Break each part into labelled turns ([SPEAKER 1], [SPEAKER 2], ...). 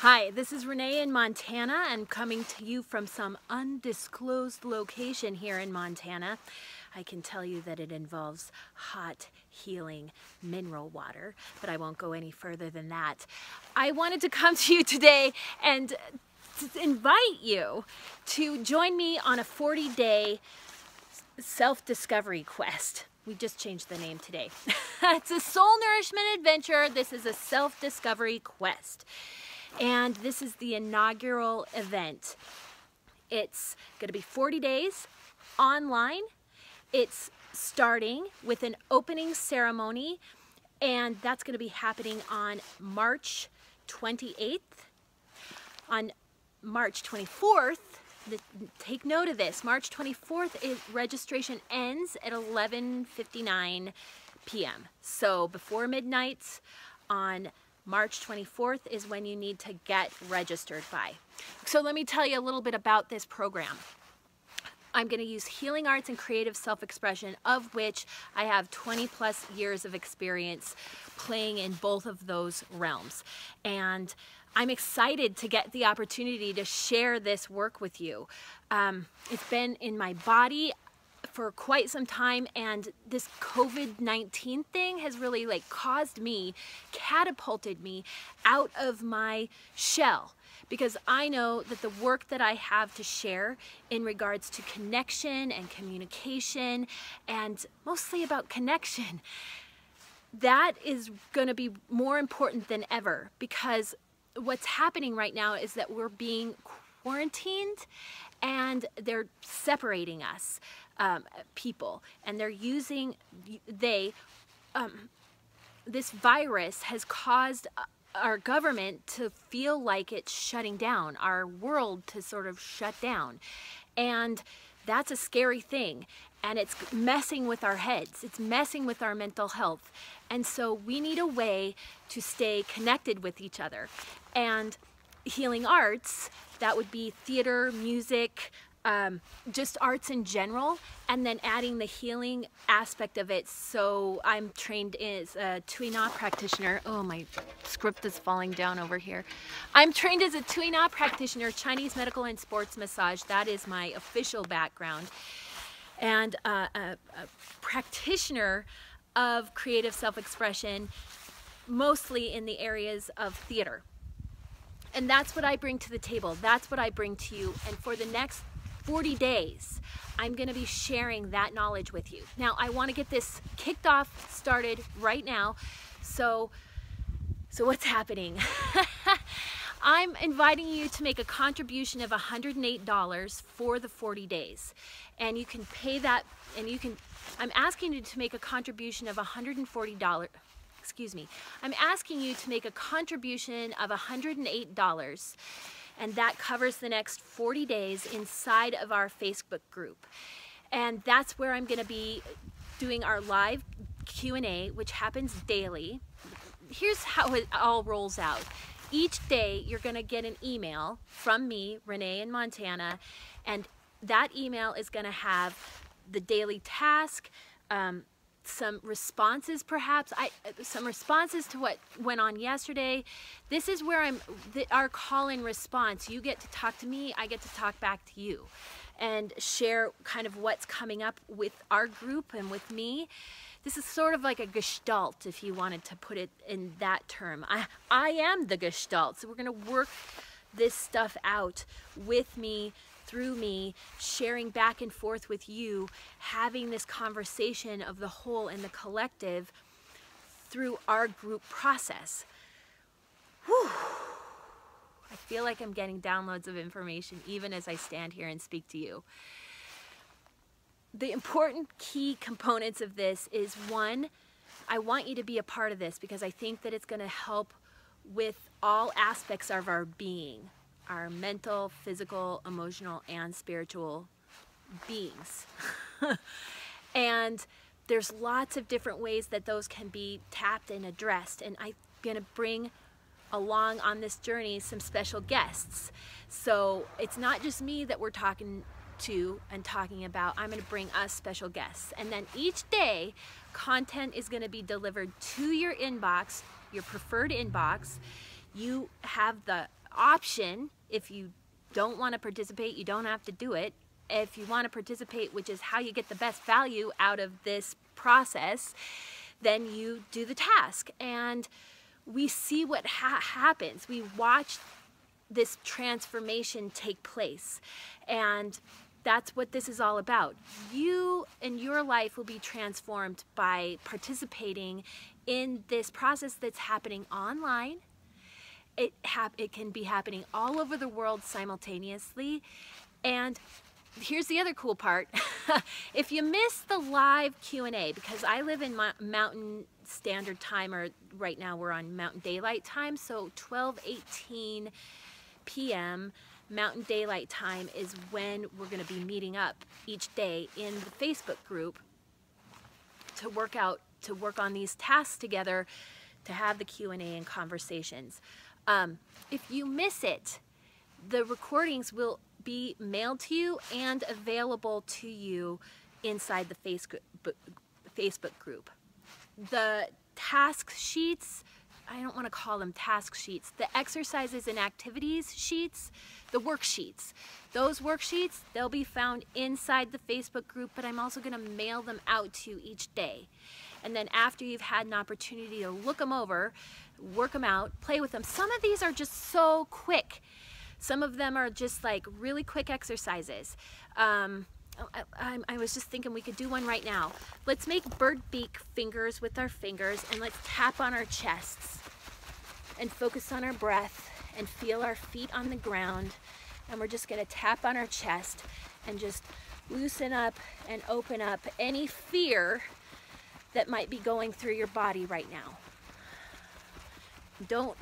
[SPEAKER 1] Hi, this is Renee in Montana and coming to you from some undisclosed location here in Montana. I can tell you that it involves hot, healing mineral water, but I won't go any further than that. I wanted to come to you today and to invite you to join me on a 40-day self-discovery quest. We just changed the name today. It's a soul nourishment adventure. This is a self-discovery quest. And this is the inaugural event. It's going to be 40 days online. It's starting with an opening ceremony, and that's going to be happening on March 28th. On March 24th, take note of this, March 24th, registration ends at 11:59 p.m. So before midnight on March 24th is when you need to get registered by. So let me tell you a little bit about this program. I'm going to use healing arts and creative self-expression, of which I have 20+ years of experience playing in both of those realms. And I'm excited to get the opportunity to share this work with you. It's been in my body for quite some time, and this COVID-19 thing has really catapulted me out of my shell, because I know that the work that I have to share in regards to connection and communication, and mostly about connection, that is going to be more important than ever, because what's happening right now is that we're being quarantined and they're separating us, people, and they're using, this virus has caused our government to feel like it's shutting down, our world to sort of shut down. And that's a scary thing. And it's messing with our heads. It's messing with our mental health. And so we need a way to stay connected with each other. And healing arts, that would be theater, music, just arts in general, and then adding the healing aspect of it. So I'm trained as a Tui Na practitioner. Oh, my script is falling down over here. I'm trained as a Tui Na practitioner, Chinese medical and sports massage. That is my official background. And a practitioner of creative self-expression, mostly in the areas of theater. And that's what I bring to the table. That's what I bring to you. And for the next 40 days, I'm going to be sharing that knowledge with you. Now, I want to get this kicked off, started right now. So what's happening? I'm inviting you to make a contribution of $108 for the 40 days. And you can pay that, and I'm asking you to make a contribution of $140. Excuse me. I'm asking you to make a contribution of $108, and that covers the next 40 days inside of our Facebook group. And that's where I'm going to be doing our live Q&A, which happens daily. Here's how it all rolls out. Each day you're going to get an email from me, Renee in Montana, and that email is going to have the daily task, some responses perhaps, some responses to what went on yesterday. This is where our call-in response. You get to talk to me, I get to talk back to you and share kind of what's coming up with our group and with me. This is sort of like a gestalt, if you wanted to put it in that term. I am the gestalt, so we're going to work this stuff out with me, through me, sharing back and forth with you, having this conversation of the whole and the collective through our group process. Whew. I feel like I'm getting downloads of information even as I stand here and speak to you. The important key components of this is, one, I want you to be a part of this because I think that it's going to help with all aspects of our being. Our mental, physical, emotional, and spiritual beings. And there's lots of different ways that those can be tapped and addressed. And I'm going to bring along on this journey some special guests. So it's not just me that we're talking to and talking about. I'm going to bring us special guests. And then each day, content is going to be delivered to your inbox, your preferred inbox. You have the option, if you don't want to participate, you don't have to do it. If you want to participate, which is how you get the best value out of this process, then you do the task. And we see what happens. We watch this transformation take place. And that's what this is all about. You and your life will be transformed by participating in this process that's happening online. It can be happening all over the world simultaneously. And here's the other cool part. If you miss the live Q&A, because I live in Mountain Standard Time, or right now we're on Mountain Daylight Time, so 12:18 p.m. Mountain Daylight Time is when we're going to be meeting up each day in the Facebook group to work on these tasks together, to have the Q&A and conversations. If you miss it, the recordings will be mailed to you and available to you inside the Facebook group. The task sheets, I don't want to call them task sheets, the exercises and activities sheets, the worksheets. Those worksheets, they'll be found inside the Facebook group, but I'm also going to mail them out to you each day. And then after you've had an opportunity to look them over, work them out, play with them. Some of these are just so quick. Some of them are just like really quick exercises. I was just thinking we could do one right now. Let's make bird beak fingers with our fingers, and let's tap on our chests and focus on our breath and feel our feet on the ground. And we're just going to tap on our chest and just loosen up and open up any fear that might be going through your body right now. Don't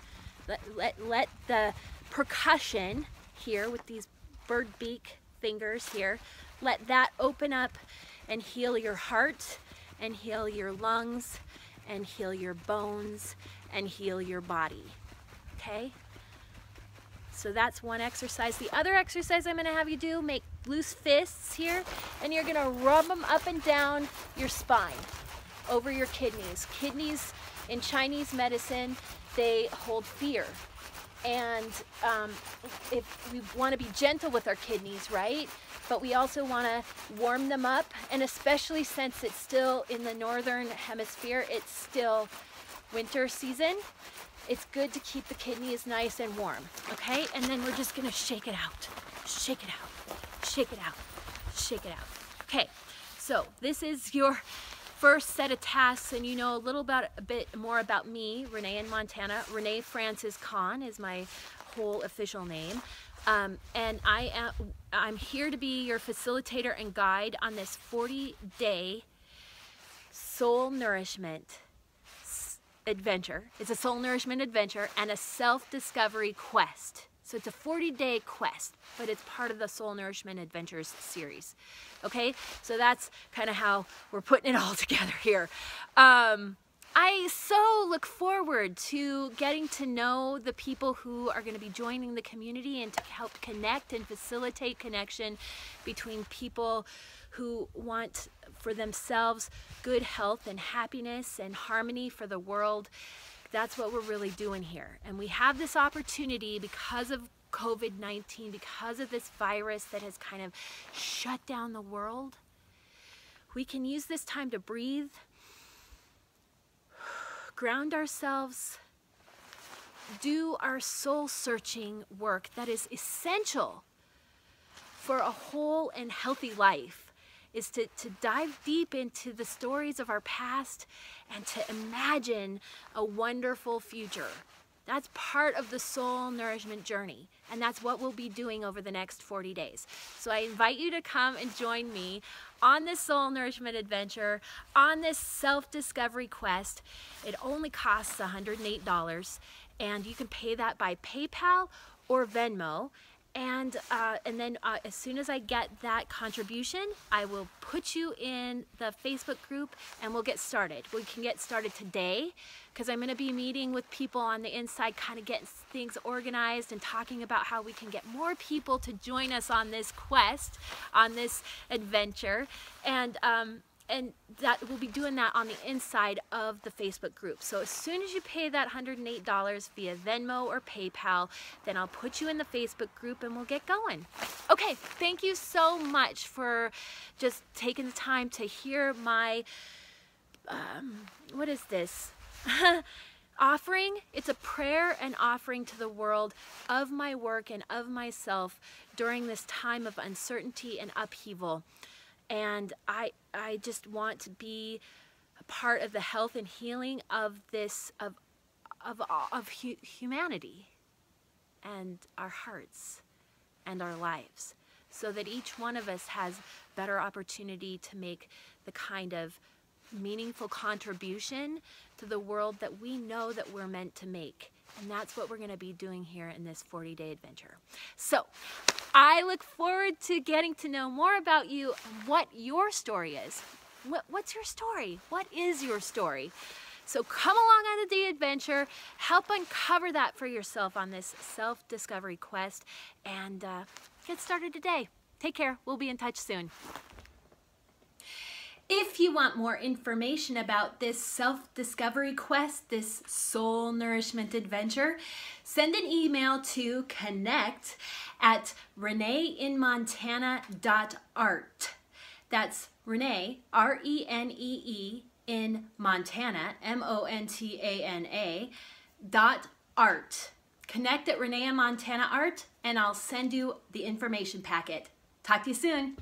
[SPEAKER 1] let the percussion here with these bird beak fingers here, let that open up and heal your heart and heal your lungs and heal your bones and heal your body. Okay? So that's one exercise. The other exercise I'm going to have you do, make loose fists here, and you're going to rub them up and down your spine over your kidneys. Kidneys in Chinese medicine, they hold fear. And if we want to be gentle with our kidneys, right? But we also want to warm them up. And especially since it's still in the northern hemisphere, it's still winter season, it's good to keep the kidneys nice and warm, okay? And then we're just going to shake it out. Shake it out. Shake it out. Shake it out. Okay, so this is your first set of tasks, and you know a bit more about me, Renee in Montana. Renee Francis Kahn is my whole official name, and I'm here to be your facilitator and guide on this 40-day soul nourishment adventure. It's a soul nourishment adventure and a self-discovery quest. So it's a 40-day quest, but it's part of the Soul Nourishment Adventures series. Okay, so that's kind of how we're putting it all together here. I so look forward to getting to know the people who are going to be joining the community and to help connect and facilitate connection between people who want for themselves good health and happiness and harmony for the world. That's what we're really doing here. And we have this opportunity because of COVID-19, because of this virus that has kind of shut down the world. We can use this time to breathe, ground ourselves, do our soul-searching work that is essential for a whole and healthy life, is to dive deep into the stories of our past and to imagine a wonderful future. That's part of the soul nourishment journey, and that's what we'll be doing over the next 40 days. So I invite you to come and join me on this soul nourishment adventure, on this self-discovery quest. It only costs $108, and you can pay that by PayPal or Venmo. And then as soon as I get that contribution, I will put you in the Facebook group and we'll get started. We can get started today because I'm going to be meeting with people on the inside, kind of getting things organized and talking about how we can get more people to join us on this quest, on this adventure. And and that we'll be doing that on the inside of the Facebook group. So as soon as you pay that $108 via Venmo or PayPal, then I'll put you in the Facebook group and we'll get going. Okay, thank you so much for just taking the time to hear my, what is this? Offering. It's a prayer and offering to the world of my work and of myself during this time of uncertainty and upheaval. And I just want to be a part of the health and healing of this, of humanity and our hearts and our lives, so that each one of us has better opportunity to make the kind of meaningful contribution to the world that we know that we're meant to make. And that's what we're going to be doing here in this 40-day adventure. So I look forward to getting to know more about you, what your story is. What's your story? What is your story? So come along on the adventure, help uncover that for yourself on this self-discovery quest, and get started today. Take care. We'll be in touch soon. If you want more information about this self-discovery quest, this soul nourishment adventure, send an email to connect@reneeinmontana.art. That's Renee, R-E-N-E-E, in Montana, M-O-N-T-A-N-A, .art. Connect at Renee in Montana Art, and I'll send you the information packet. Talk to you soon.